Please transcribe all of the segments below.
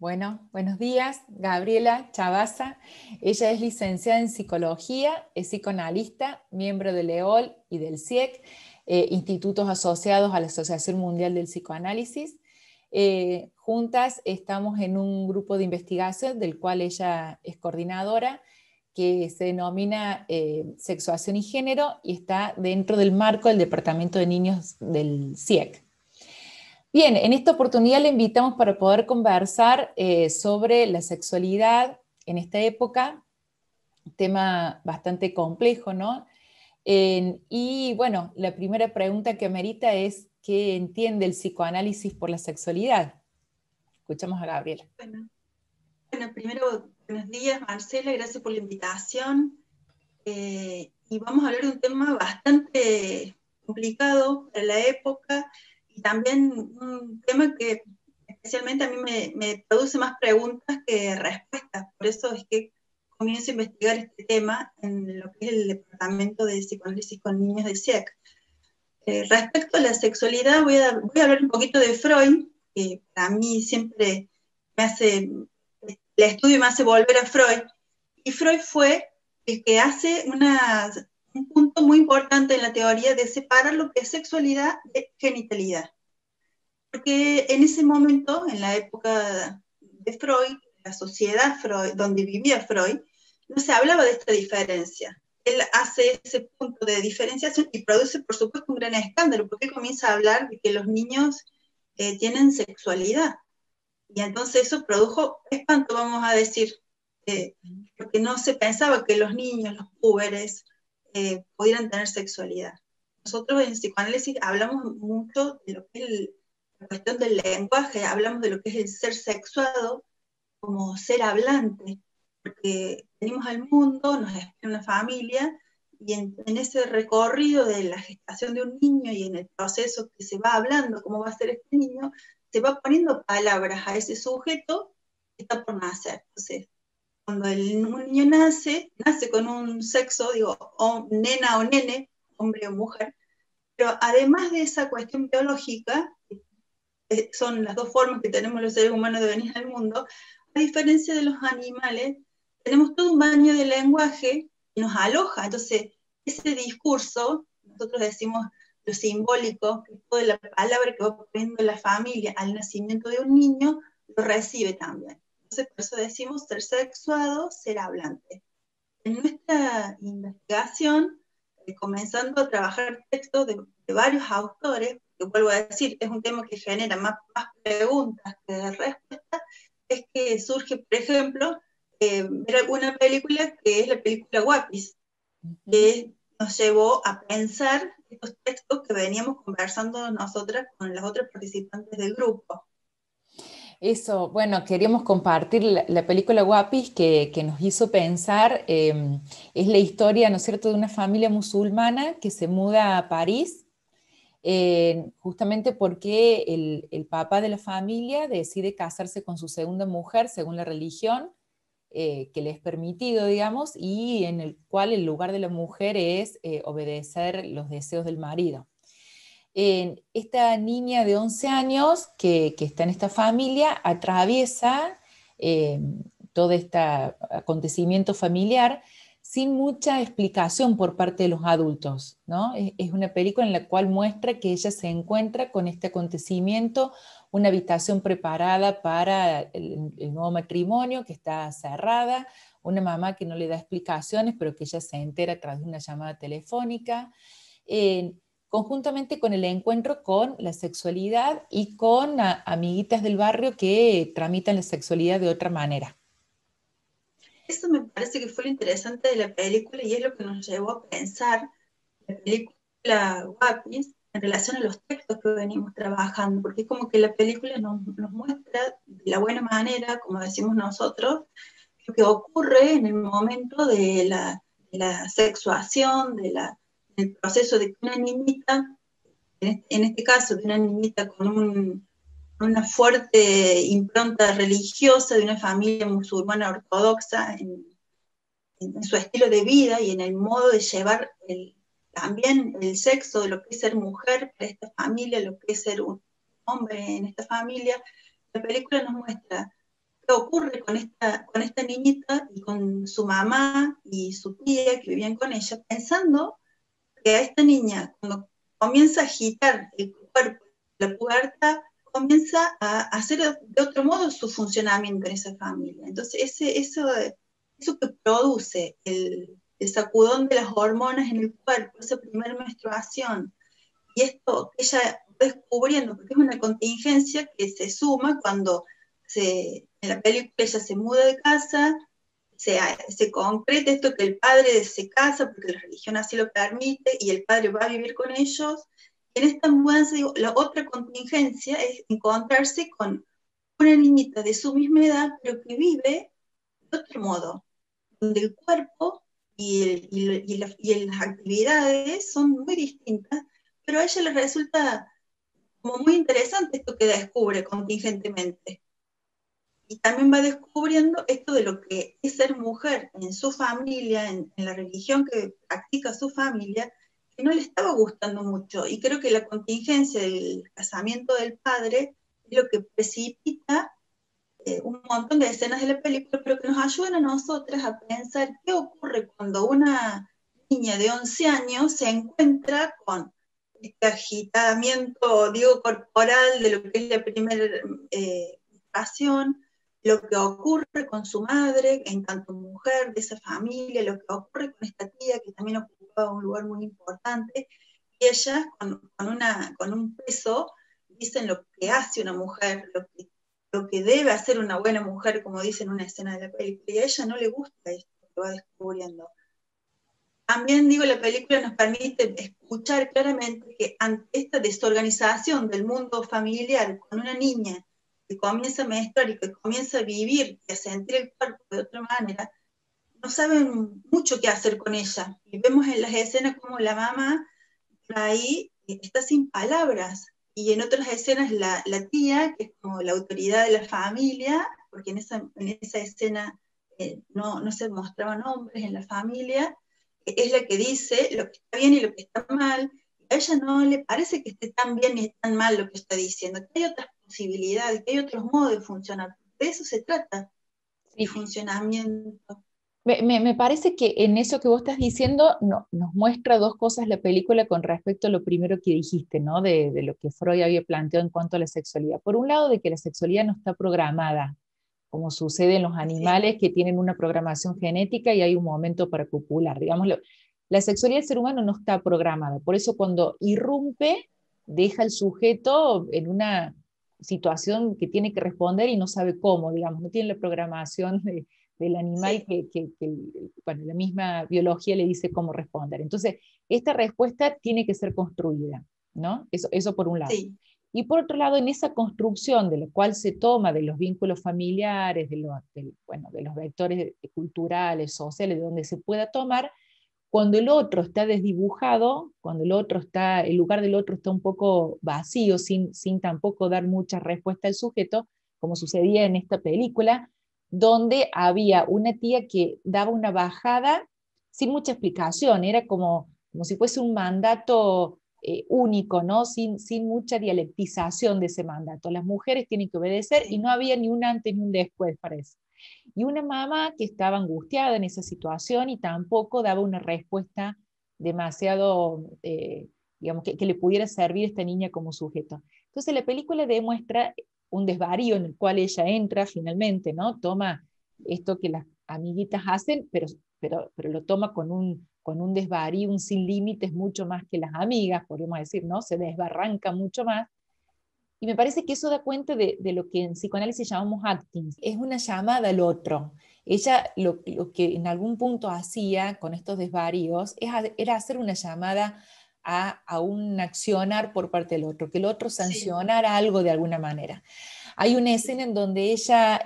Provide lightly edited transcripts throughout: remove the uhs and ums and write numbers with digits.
Bueno, buenos días, Gabriela Chavasa. Ella es licenciada en psicología, es psicoanalista, miembro del EOL y del CIEC, institutos asociados a la Asociación Mundial del Psicoanálisis. Juntas estamos en un grupo de investigación del cual ella es coordinadora, que se denomina Sexuación y Género y está dentro del marco del Departamento de Niños del CIEC. Bien, en esta oportunidad le invitamos para poder conversar sobre la sexualidad en esta época, tema bastante complejo, ¿no? Y bueno, la primera pregunta que amerita es, ¿qué entiende el psicoanálisis por la sexualidad? Escuchamos a Gabriela. Bueno, primero, buenos días, Marcela, gracias por la invitación. Y vamos a hablar de un tema bastante complicado para la época y también un tema que especialmente a mí me produce más preguntas que respuestas. Por eso es que comienzo a investigar este tema en lo que es el Departamento de Psicoanálisis con Niños de CIEC. Respecto a la sexualidad, voy a hablar un poquito de Freud, que para mí siempre el estudio me hace volver a Freud. Y Freud fue el que hace un punto muy importante en la teoría de separar lo que es sexualidad de genitalidad. Porque en ese momento, en la época de Freud, la sociedad Freud, donde vivía Freud, no se hablaba de esta diferencia. Él hace ese punto de diferenciación y produce, por supuesto, un gran escándalo, porque él comienza a hablar de que los niños tienen sexualidad. Y entonces eso produjo espanto, vamos a decir, porque no se pensaba que los niños, los púberes, pudieran tener sexualidad. Nosotros en psicoanálisis hablamos mucho de lo que es la cuestión del lenguaje, hablamos de lo que es el ser sexuado como ser hablante, porque venimos al mundo, nos espera una familia, y en ese recorrido de la gestación de un niño y en el proceso que se va hablando cómo va a ser este niño, se va poniendo palabras a ese sujeto que está por nacer. Entonces, cuando un niño nace con un sexo, digo, o nena o nene, hombre o mujer, pero además de esa cuestión biológica, son las dos formas que tenemos los seres humanos de venir al mundo, a diferencia de los animales, tenemos todo un baño de lenguaje que nos aloja. Entonces, ese discurso, nosotros decimos lo simbólico, que toda la palabra que va poniendo la familia al nacimiento de un niño, lo recibe también. Entonces, por eso decimos ser sexuado, ser hablante. En nuestra investigación, comenzando a trabajar textos de varios autores, que vuelvo a decir, es un tema que genera más preguntas que respuestas, es que surge, por ejemplo, ver alguna película que es la película Guapis, que nos llevó a pensar estos textos que veníamos conversando nosotras con las otras participantes del grupo. Eso, bueno, queríamos compartir la película Guapis que nos hizo pensar, es la historia, ¿no es cierto?, de una familia musulmana que se muda a París, justamente porque el papá de la familia decide casarse con su segunda mujer según la religión que le es permitido, digamos, y en el cual el lugar de la mujer es obedecer los deseos del marido. Esta niña de 11 años que está en esta familia atraviesa todo este acontecimiento familiar sin mucha explicación por parte de los adultos, ¿no? Es una película en la cual muestra que ella se encuentra con este acontecimiento, una habitación preparada para el nuevo matrimonio que está cerrada, una mamá que no le da explicaciones, pero que ella se entera a través de una llamada telefónica, conjuntamente con el encuentro con la sexualidad y con amiguitas del barrio que tramitan la sexualidad de otra manera. Eso me parece que fue lo interesante de la película y es lo que nos llevó a pensar la película Guapis en relación a los textos que venimos trabajando, porque es como que la película nos muestra de la buena manera, como decimos nosotros, lo que ocurre en el momento de la sexuación, del proceso de que una niñita, en este caso de una niñita con una fuerte impronta religiosa de una familia musulmana ortodoxa en su estilo de vida y en el modo de llevar también el sexo, de lo que es ser mujer para esta familia, lo que es ser un hombre en esta familia. La película nos muestra qué ocurre con esta niñita y con su mamá y su tía que vivían con ella, pensando que a esta niña, cuando comienza a agitar el cuerpo, la pubertad, comienza a hacer de otro modo su funcionamiento en esa familia. Entonces, eso que produce el sacudón de las hormonas en el cuerpo, esa primera menstruación, y esto que ella va descubriendo, porque es una contingencia que se suma cuando en la película ella se muda de casa, se concreta esto que el padre se casa porque la religión así lo permite y el padre va a vivir con ellos. Y en esta mudanza, digo, la otra contingencia es encontrarse con una niñita de su misma edad, pero que vive de otro modo, donde el cuerpo y las actividades son muy distintas, pero a ella le resulta como muy interesante esto que descubre contingentemente. Y también va descubriendo esto de lo que es ser mujer en su familia, en la religión que practica su familia, que no le estaba gustando mucho. Y creo que la contingencia del casamiento del padre es lo que precipita un montón de escenas de la película, pero que nos ayudan a nosotras a pensar qué ocurre cuando una niña de 11 años se encuentra con este agitamiento, digo, corporal de lo que es la primera menstruación, lo que ocurre con su madre, en tanto mujer de esa familia, lo que ocurre con esta tía que también ocupaba un lugar muy importante, y ellas con un peso dicen lo que hace una mujer, lo que debe hacer una buena mujer, como dice en una escena de la película, y a ella no le gusta esto que va descubriendo. También digo, la película nos permite escuchar claramente que ante esta desorganización del mundo familiar con una niña que comienza a menstruar y que comienza a vivir y a sentir el cuerpo de otra manera, no saben mucho qué hacer con ella. Y vemos en las escenas como la mamá ahí está sin palabras. Y en otras escenas la tía, que es como la autoridad de la familia, porque en esa escena no se mostraban hombres en la familia, es la que dice lo que está bien y lo que está mal. A ella no le parece que esté tan bien ni tan mal lo que está diciendo, que hay otras posibilidades, que hay otros modos de funcionar. De eso se trata, el Sí. funcionamiento. Me parece que en eso que vos estás diciendo nos muestra dos cosas la película con respecto a lo primero que dijiste, ¿no? De lo que Freud había planteado en cuanto a la sexualidad. Por un lado, de que la sexualidad no está programada, como sucede en los Sí, animales que tienen una programación genética y hay un momento para copular. Digámoslo, la sexualidad del ser humano no está programada. Por eso cuando irrumpe, deja al sujeto en una situación que tiene que responder y no sabe cómo, digamos, no tiene la programación del animal sí, bueno, la misma biología le dice cómo responder. Entonces, esta respuesta tiene que ser construida, ¿no? Eso por un lado. sí, Y por otro lado, en esa construcción de la cual se toma de los vínculos familiares, bueno, de los vectores culturales, sociales, de donde se pueda tomar, cuando el otro está desdibujado, cuando el lugar del otro está un poco vacío, sin tampoco dar mucha respuesta al sujeto, como sucedía en esta película, donde había una tía que daba una bajada sin mucha explicación, era como si fuese un mandato único, ¿no? Sin mucha dialectización de ese mandato. Las mujeres tienen que obedecer y sí. no había ni un antes ni un después para eso. Y una mamá que estaba angustiada en esa situación y tampoco daba una respuesta demasiado, digamos, que le pudiera servir a esta niña como sujeto. Entonces la película demuestra un desvarío en el cual ella entra finalmente, ¿no? Toma esto que las amiguitas hacen, pero lo toma con un desvarío, un sin límites mucho más que las amigas, podríamos decir, ¿no? Se desbarranca mucho más y me parece que eso da cuenta de lo que en psicoanálisis llamamos acting. Es una llamada al otro. Ella lo que en algún punto hacía con estos desvaríos era hacer una llamada a un accionar por parte del otro, que el otro Sí, sancionara algo de alguna manera. Hay una escena sí, en donde ella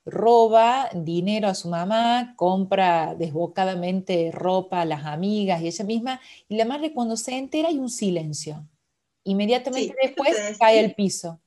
roba dinero a su mamá, compra desbocadamente ropa a las amigas y ella misma, y la madre cuando se entera hay un silencio. Inmediatamente sí. Esto que después cae al decís, piso.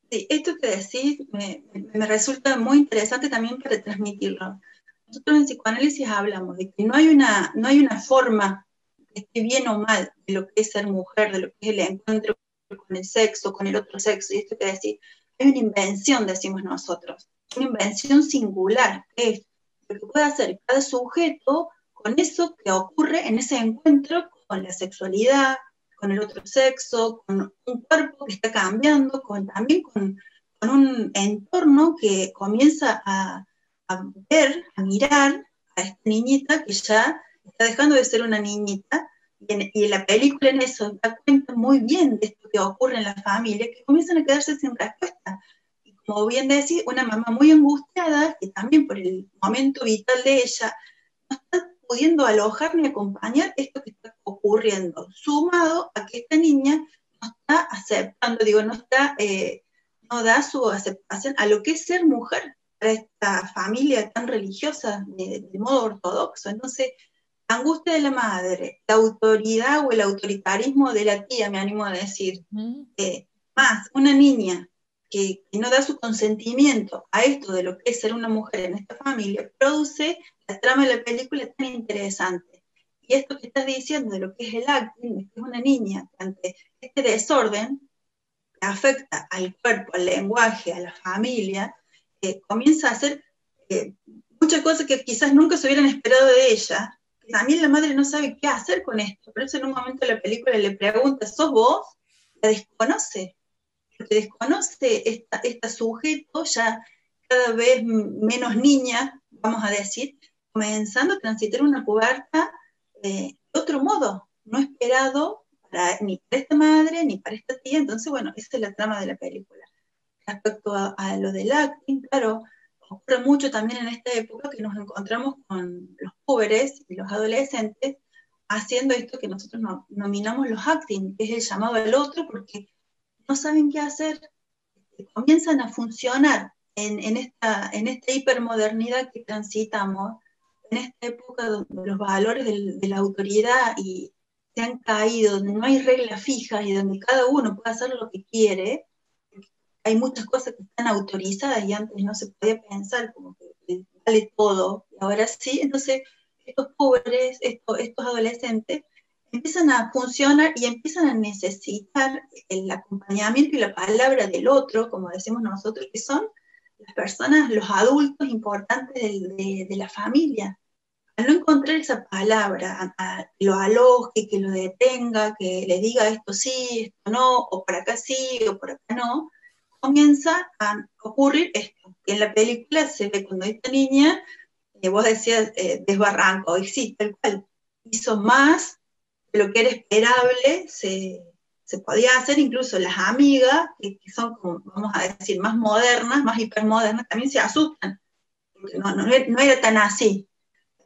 sí, esto que decís me resulta muy interesante también para transmitirlo. Nosotros en psicoanálisis hablamos de que no hay una forma que esté bien o mal de lo que es ser mujer, de lo que es el encuentro con el sexo, con el otro sexo, y esto que decís, hay una invención, decimos nosotros. una invención singular, que es lo que puede hacer cada sujeto con eso que ocurre en ese encuentro con la sexualidad, con el otro sexo, con un cuerpo que está cambiando, también con un entorno que comienza a ver, a mirar a esta niñita que ya está dejando de ser una niñita, y la película en eso da cuenta muy bien de esto que ocurre en la familia, que comienzan a quedarse sin respuesta. Y como bien decís, una mamá muy angustiada, que también por el momento vital de ella, no está pudiendo alojar ni acompañar esto que está ocurriendo, sumado a que esta niña no está aceptando, digo, no da su aceptación a lo que es ser mujer para esta familia tan religiosa de modo ortodoxo. Entonces, la angustia de la madre, la autoridad o el autoritarismo de la tía, me animo a decir, más una niña que no da su consentimiento a esto de lo que es ser una mujer en esta familia, produce la trama de la película tan interesante. Y esto que estás diciendo de lo que es el acting, que es una niña que ante este desorden que afecta al cuerpo, al lenguaje, a la familia, comienza a hacer muchas cosas que quizás nunca se hubieran esperado de ella. También la madre no sabe qué hacer con esto, por eso en un momento de la película le pregunta, ¿sos vos? La desconoce, porque desconoce esta sujeto ya cada vez menos niña, vamos a decir, comenzando a transitar una pubertad de otro modo, no esperado ni para esta madre ni para esta tía. Entonces, bueno, esa es la trama de la película. Respecto a lo del acting, claro, ocurre mucho también en esta época que nos encontramos con los jóvenes y los adolescentes haciendo esto que nosotros nominamos los acting, que es el llamado al otro, porque no saben qué hacer, comienzan a funcionar en esta hipermodernidad que transitamos, en esta época donde los valores de la autoridad se han caído, donde no hay reglas fijas y donde cada uno puede hacer lo que quiere. Hay muchas cosas que están autorizadas y antes no se podía pensar, como que vale todo, y ahora sí. Entonces estos pobres, estos adolescentes, empiezan a funcionar y empiezan a necesitar el acompañamiento y la palabra del otro, como decimos nosotros, que son las personas, los adultos importantes de la familia. Al no encontrar esa palabra, lo aloje, que lo detenga, que le diga esto sí, esto no, o por acá sí, o por acá no, comienza a ocurrir esto. Que en la película se ve cuando esta niña, vos decías, desbarranco, y sí, tal cual, hizo más de lo que era esperable, se podía hacer. Incluso las amigas, que son, como, vamos a decir, más modernas, más hipermodernas, también se asustan, porque no era tan así.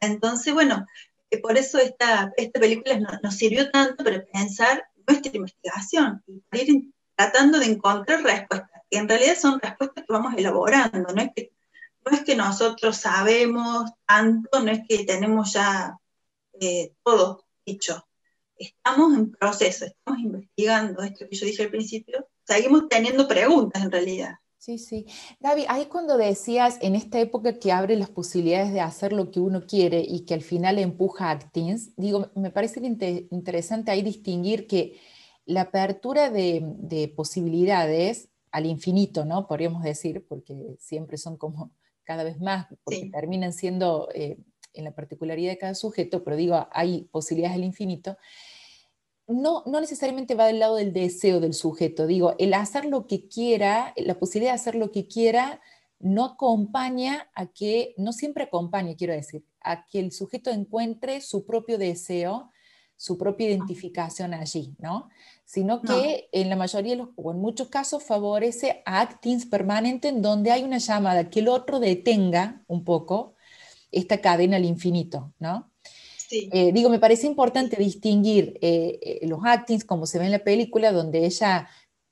Entonces, bueno, por eso esta película nos sirvió tanto para pensar nuestra investigación y para ir tratando de encontrar respuestas, que en realidad son respuestas que vamos elaborando, no es que nosotros sabemos tanto, no es que tenemos ya todo dicho. Estamos en proceso, estamos investigando esto que yo dije al principio, seguimos teniendo preguntas en realidad. Sí, sí. Gaby, ahí cuando decías en esta época que abre las posibilidades de hacer lo que uno quiere y que al final empuja a actings, digo, me parece interesante ahí distinguir que la apertura de posibilidades al infinito, ¿no? Podríamos decir, porque siempre son como cada vez más, porque Sí. terminan siendo en la particularidad de cada sujeto, pero digo, hay posibilidades al infinito. No necesariamente va del lado del deseo del sujeto. Digo, el hacer lo que quiera, la posibilidad de hacer lo que quiera, no acompaña a que, no siempre acompaña, quiero decir, a que el sujeto encuentre su propio deseo, su propia identificación allí, ¿no? Sino que en la mayoría de los, o en muchos casos, favorece actings permanentes en donde hay una llamada que el otro detenga un poco esta cadena al infinito, ¿no? Sí. Digo, me parece importante distinguir los actings, como se ve en la película, donde ella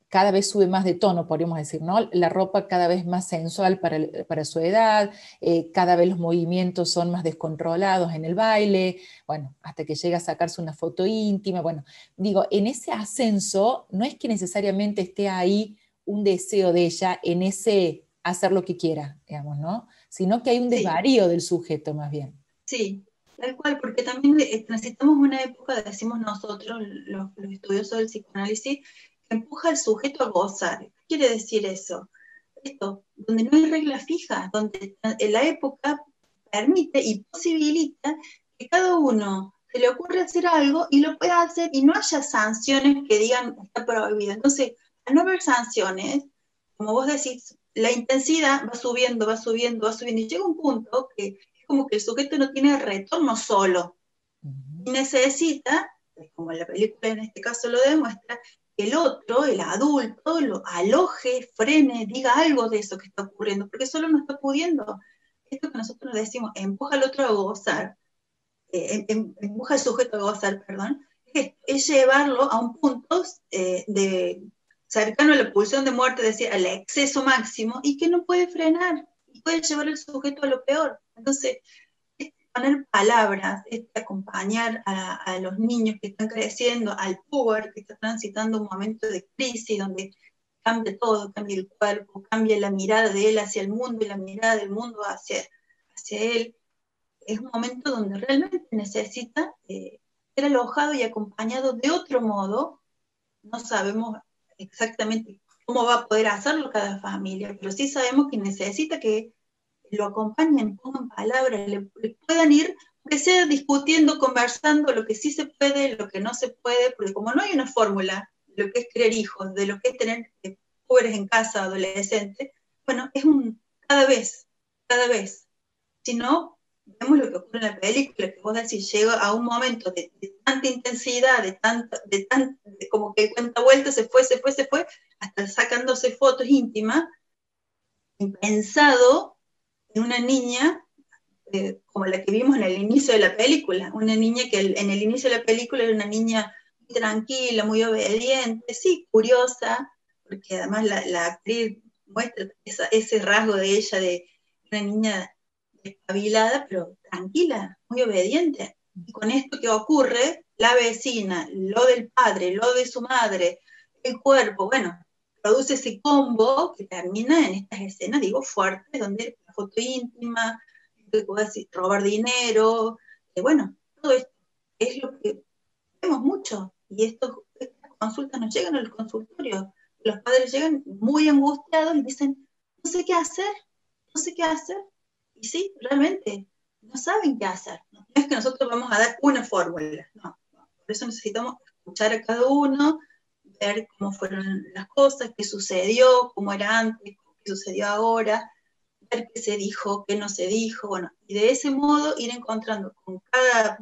cada vez sube más de tono, podríamos decir, ¿no? La ropa cada vez más sensual para su edad, cada vez los movimientos son más descontrolados en el baile, bueno, hasta que llega a sacarse una foto íntima. Bueno, digo, en ese ascenso no es que necesariamente esté ahí un deseo de ella en ese hacer lo que quiera, digamos, ¿no? Sino que hay un desvarío del sujeto más bien. Sí, tal cual, porque también necesitamos una época, decimos nosotros, los estudiosos del psicoanálisis, que empuja al sujeto a gozar. ¿Qué quiere decir eso? esto, donde no hay reglas fijas, donde la época permite y posibilita que cada uno se le ocurre hacer algo y lo pueda hacer y no haya sanciones que digan está prohibido. Entonces, al no haber sanciones, como vos decís, la intensidad va subiendo, va subiendo, va subiendo, y llega un punto que es como que el sujeto no tiene retorno solo, y necesita, como la película en este caso lo demuestra, que el otro, el adulto, lo aloje, frene, diga algo de eso que está ocurriendo, porque solo no está pudiendo. Esto que nosotros decimos, empuja al otro a gozar, empuja al sujeto a gozar, perdón, es llevarlo a un punto de cercano a la pulsión de muerte, es decir, al exceso máximo, y que no puede frenar, y puede llevar al sujeto a lo peor. Entonces, poner palabras, acompañar a los niños que están creciendo, al puber que está transitando un momento de crisis donde cambia todo, cambia el cuerpo, cambia la mirada de él hacia el mundo y la mirada del mundo hacia él. Es un momento donde realmente necesita ser alojado y acompañado de otro modo. No sabemos exactamente cómo va a poder hacerlo cada familia, pero sí sabemos que necesita que lo acompañen, pongan palabras, le puedan ir, que sea discutiendo, conversando, lo que sí se puede, lo que no se puede, porque como no hay una fórmula de lo que es criar hijos, de lo que es tener pobres en casa, adolescentes, bueno, es un cada vez. Si no, vemos lo que ocurre en la película, que vos decís, llega a un momento de tanta intensidad, de como que cuenta vuelta, se fue, hasta sacándose fotos íntimas, pensado en una niña como la que vimos en el inicio de la película, una niña que en el inicio de la película era una niña muy tranquila, muy obediente, sí, curiosa, porque además la actriz muestra ese rasgo de ella, de una niña despabilada, pero tranquila, muy obediente. Y con esto que ocurre, la vecina, lo del padre, lo de su madre, el cuerpo, bueno, produce ese combo que termina en estas escenas, digo, fuertes, donde la foto íntima, que puedas decir, robar dinero, bueno, todo esto es lo que vemos mucho, y estas consultas nos llegan al consultorio, los padres llegan muy angustiados y dicen, no sé qué hacer, no sé qué hacer, y sí, realmente, no saben qué hacer, no es que nosotros vamos a dar una fórmula, no, por eso necesitamos escuchar a cada uno, ver cómo fueron las cosas, qué sucedió, cómo era antes, qué sucedió ahora, ver qué se dijo, qué no se dijo, bueno, y de ese modo ir encontrando con cada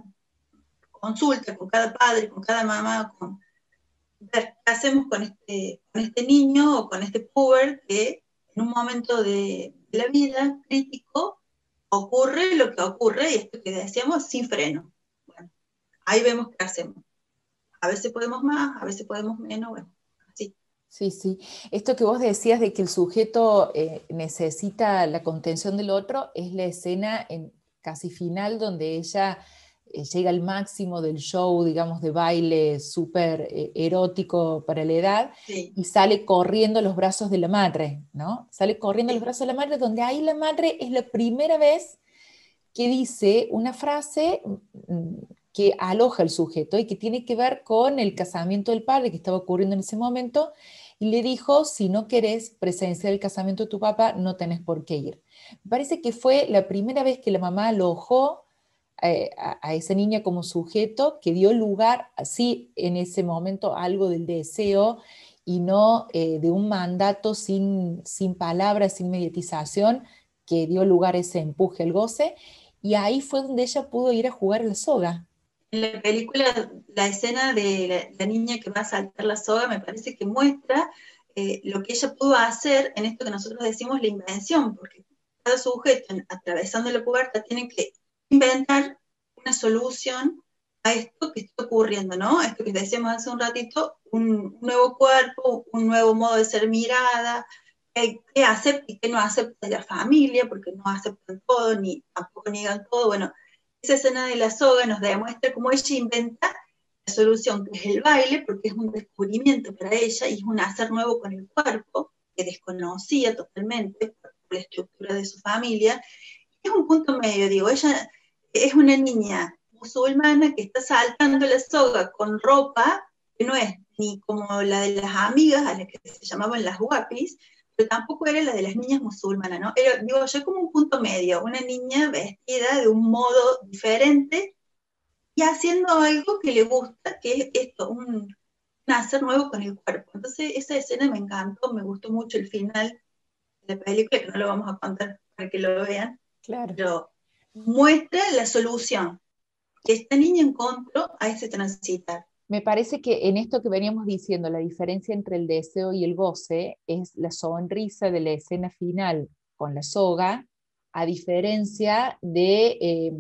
consulta, con cada padre, con cada mamá, con ver qué hacemos con este niño o con este puber que en un momento de la vida crítico ocurre lo que ocurre, y esto que decíamos, sin freno. Bueno, ahí vemos qué hacemos. A veces podemos más, a veces podemos menos, bueno, así. Sí, sí. Esto que vos decías de que el sujeto necesita la contención del otro es la escena casi final donde ella llega al máximo del show, digamos, de baile súper erótico para la edad Sí, y sale corriendo a los brazos de la madre, ¿no? Sale corriendo a los sí, brazos de la madre, donde ahí la madre es la primera vez que dice una frase que aloja al sujeto y que tiene que ver con el casamiento del padre que estaba ocurriendo en ese momento, y le dijo, si no querés presenciar el casamiento de tu papá, no tenés por qué ir. Me parece que fue la primera vez que la mamá alojó a esa niña como sujeto, que dio lugar, así en ese momento, algo del deseo y no de un mandato sin palabras, sin mediatización, que dio lugar a ese empuje al goce, y ahí fue donde ella pudo ir a jugar a la soga. en la película, la escena de la niña que va a saltar la soga me parece que muestra lo que ella pudo hacer en esto que nosotros decimos la invención, porque cada sujeto atravesando la pubertad tiene que inventar una solución a esto que está ocurriendo, ¿no? Esto que decíamos hace un ratito, un nuevo cuerpo, un nuevo modo de ser mirada, qué acepta y qué no acepta de la familia, porque no aceptan todo, ni tampoco niegan todo, bueno, esa escena de la soga nos demuestra cómo ella inventa la solución, que es el baile, porque es un descubrimiento para ella y es un hacer nuevo con el cuerpo, que desconocía totalmente por la estructura de su familia. Es un punto medio, digo, ella es una niña musulmana que está saltando la soga con ropa que no es ni como la de las amigas, a las que se llamaban las guapis, pero tampoco era la de las niñas musulmanas, ¿no? Era, digo yo, como un punto medio, una niña vestida de un modo diferente y haciendo algo que le gusta, que es esto, un hacer nuevo con el cuerpo. Entonces esa escena me encantó, me gustó mucho el final de la película, que no lo vamos a contar para que lo vean, Claro. pero muestra la solución que esta niña encontró a ese transitar. Me parece que en esto que veníamos diciendo, la diferencia entre el deseo y el goce es la sonrisa de la escena final con la soga, a diferencia de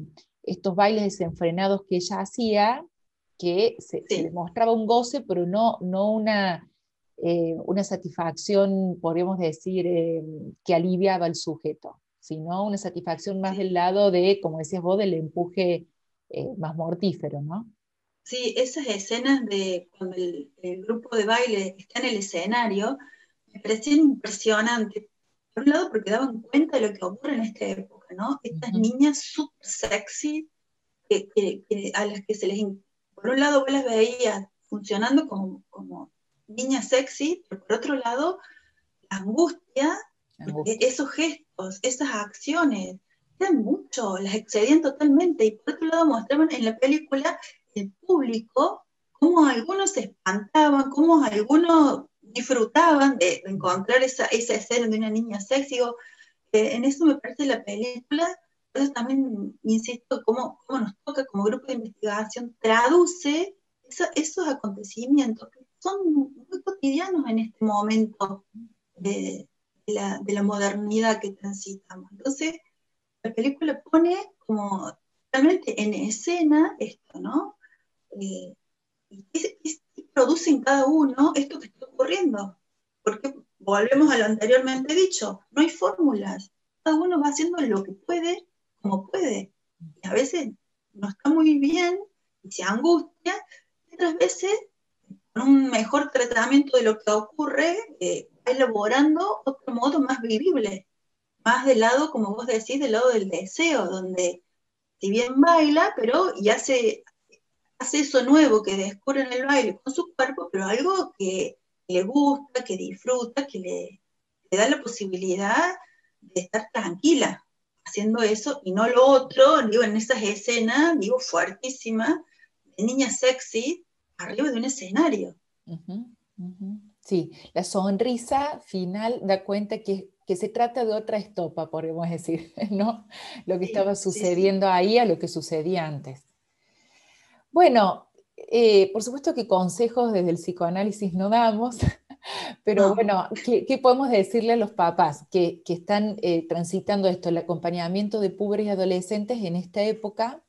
estos bailes desenfrenados que ella hacía, que se le Sí, mostraba un goce, pero no una satisfacción, podríamos decir, que aliviaba al sujeto, sino una satisfacción más del sí. lado de, como decías vos, del empuje más mortífero, ¿no? Sí, esas escenas de cuando el grupo de baile está en el escenario me parecían impresionantes. Por un lado, porque daban cuenta de lo que ocurre en esta época, ¿no? Estas Ujú. niñas súper sexy, a las que se les. Por un lado, vos las veías funcionando como niñas sexy, pero por otro lado, la angustia, Angustia. esos gestos, esas acciones, eran mucho, las excedían totalmente. Y por otro lado, mostraban en la película el público, cómo algunos se espantaban, cómo algunos disfrutaban de encontrar esa escena de una niña sexy. Digo, en eso me parece la película, por eso también insisto, cómo nos toca como grupo de investigación, traduce esos acontecimientos que son muy cotidianos en este momento de, de la modernidad que transitamos. Entonces, la película pone como realmente en escena esto, ¿no? Eh, y produce en cada uno esto que está ocurriendo. Porque volvemos a lo anteriormente dicho, no hay fórmulas. Cada uno va haciendo lo que puede, como puede. Y a veces no está muy bien y se angustia, y otras veces con un mejor tratamiento de lo que ocurre, va elaborando otro modo más vivible, más del lado, como vos decís, del lado del deseo, donde si bien baila, pero y hace eso nuevo que descubre en el baile con su cuerpo, pero algo que le gusta, que disfruta, le da la posibilidad de estar tranquila haciendo eso y no lo otro, digo, en esas escenas, digo, fuertísimas, de niña sexy arriba de un escenario. Ujú, ujú. Sí, la sonrisa final da cuenta que se trata de otra estopa, podríamos decir, ¿no? Lo que Sí, estaba sí, sí. sucediendo ahí a lo que sucedía antes. Bueno, por supuesto que consejos desde el psicoanálisis no damos, pero No, bueno, ¿qué podemos decirle a los papás que están transitando esto, el acompañamiento de púberes y adolescentes en esta época?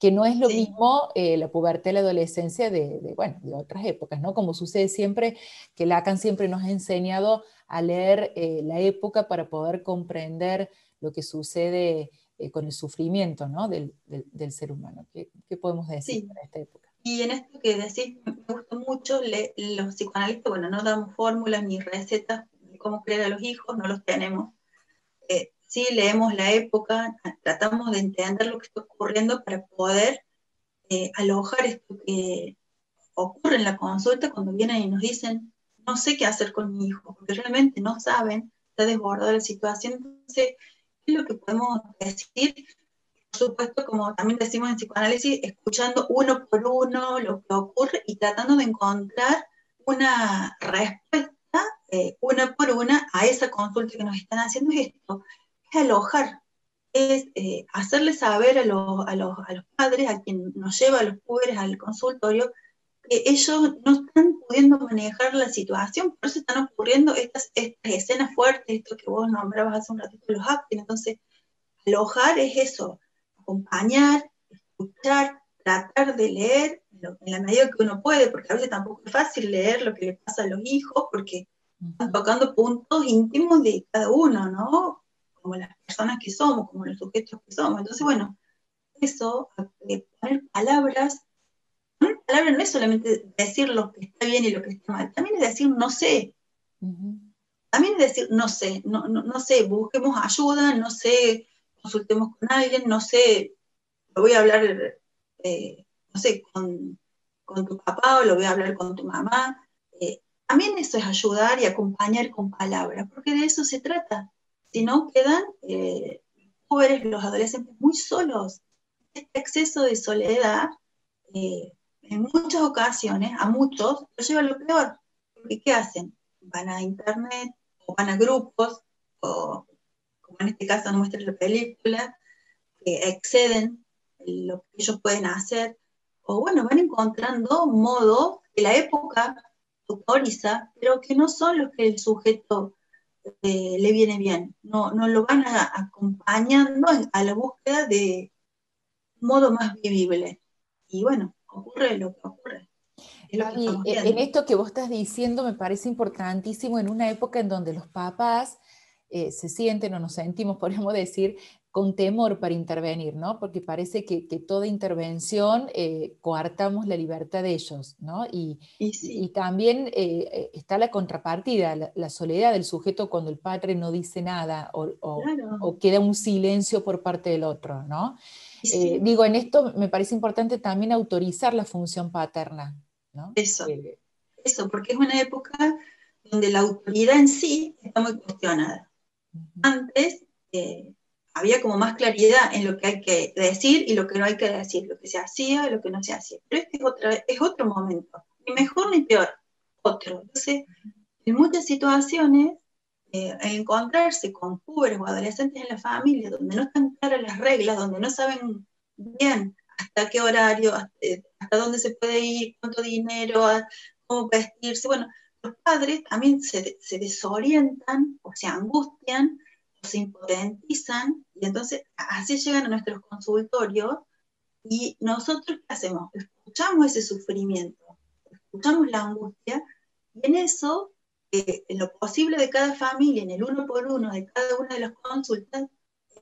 Que no es lo sí, mismo la pubertad y la adolescencia bueno, de otras épocas, ¿no? Como sucede siempre, que Lacan siempre nos ha enseñado a leer la época para poder comprender lo que sucede con el sufrimiento, ¿no? Del ser humano. ¿Qué podemos decir sí. para esta época? Y en esto que decís, me gusta mucho, los psicoanalistas, bueno, no damos fórmulas ni recetas de cómo crear a los hijos, no los tenemos. Sí leemos la época, tratamos de entender lo que está ocurriendo para poder alojar esto que ocurre en la consulta cuando vienen y nos dicen, no sé qué hacer con mi hijo, porque realmente no saben, está desbordada la situación. Entonces, ¿qué es lo que podemos decir? Por supuesto, como también decimos en psicoanálisis, escuchando uno por uno lo que ocurre y tratando de encontrar una respuesta una por una a esa consulta que nos están haciendo. Es esto, es alojar, es hacerle saber a los padres, a quien nos lleva a los pobres al consultorio, que ellos no están pudiendo manejar la situación, por eso están ocurriendo estas escenas fuertes, esto que vos nombrabas hace un ratito, los actos. Entonces, alojar es eso, acompañar, escuchar, tratar de leer en la medida que uno puede, porque a veces tampoco es fácil leer lo que le pasa a los hijos, porque están Ujú. tocando puntos íntimos de cada uno, ¿no? Como las personas que somos, como los sujetos que somos. Entonces, bueno, eso, poner palabras no es solamente decir lo que está bien y lo que está mal, también es decir no sé, Ujú. también es decir no sé, no sé, busquemos ayuda, no sé, consultemos con alguien, no sé, lo voy a hablar, no sé, con tu papá o lo voy a hablar con tu mamá. también eso es ayudar y acompañar con palabras, porque de eso se trata. Si no, quedan jóvenes, los adolescentes muy solos. Este exceso de soledad, en muchas ocasiones, a muchos, los lleva a lo peor. Porque ¿qué hacen? Van a internet, o van a grupos, o como en este caso nos muestra la película, que exceden lo que ellos pueden hacer, o bueno, van encontrando modos que la época autoriza, pero que no son los que el sujeto le viene bien, no lo van acompañando a la búsqueda de un modo más vivible. Y bueno, ocurre lo que ocurre, es lo que Gaby, estamos en viendo. esto que vos estás diciendo me parece importantísimo en una época en donde los papás se sienten o nos sentimos, podríamos decir, con temor para intervenir, ¿no? Porque parece que toda intervención coartamos la libertad de ellos, ¿no? Y Y sí, también está la contrapartida, la soledad del sujeto cuando el padre no dice nada claro, o queda un silencio por parte del otro, ¿no? y sí, Digo, en esto me parece importante también autorizar la función paterna, ¿no? eso, eso, porque es una época donde la autoridad en sí está muy cuestionada. Ujú. Antes había como más claridad en lo que hay que decir y lo que no hay que decir, lo que se hacía y lo que no se hacía. Pero este es otro momento, ni mejor ni peor, otro. Entonces, en muchas situaciones, el encontrarse con jóvenes o adolescentes en la familia donde no están claras las reglas, donde no saben bien hasta qué horario, hasta dónde se puede ir, cuánto dinero, cómo vestirse, bueno, los padres también se desorientan o se angustian o se impotentizan y entonces así llegan a nuestros consultorios y nosotros ¿qué hacemos? Escuchamos ese sufrimiento, escuchamos la angustia y en eso, en lo posible de cada familia, en el uno por uno de cada una de las consultas,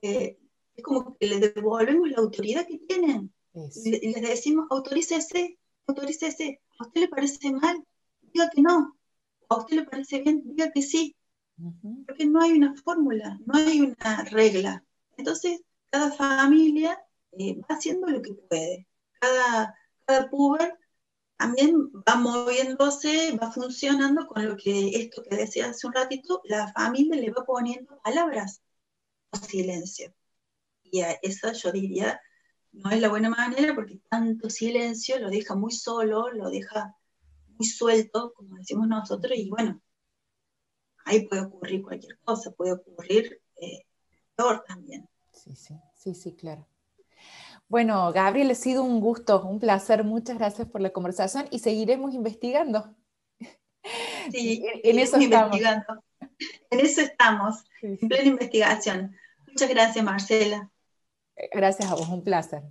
es como que le devolvemos la autoridad que tienen Eso. y les decimos autorícese, autorícese, ¿a usted le parece mal? Diga que no, ¿a usted le parece bien? Diga que sí, Ujú. porque no hay una fórmula, no hay una regla. Entonces, cada familia va haciendo lo que puede. Cada puber también va moviéndose, va funcionando con lo que esto que decía hace un ratito, la familia le va poniendo palabras o silencio. Y a esa yo diría, no es la buena manera porque tanto silencio lo deja muy solo, lo deja muy suelto, como decimos nosotros, y bueno, ahí puede ocurrir cualquier cosa, puede ocurrir peor también. Sí, sí, sí, sí, claro. Bueno, Gabriel, ha sido un gusto, un placer. Muchas gracias por la conversación y seguiremos investigando. Sí, En eso seguiremos estamos. investigando. En eso estamos, Sí, en sí. plena investigación. Muchas gracias, Marcela. Gracias a vos, un placer.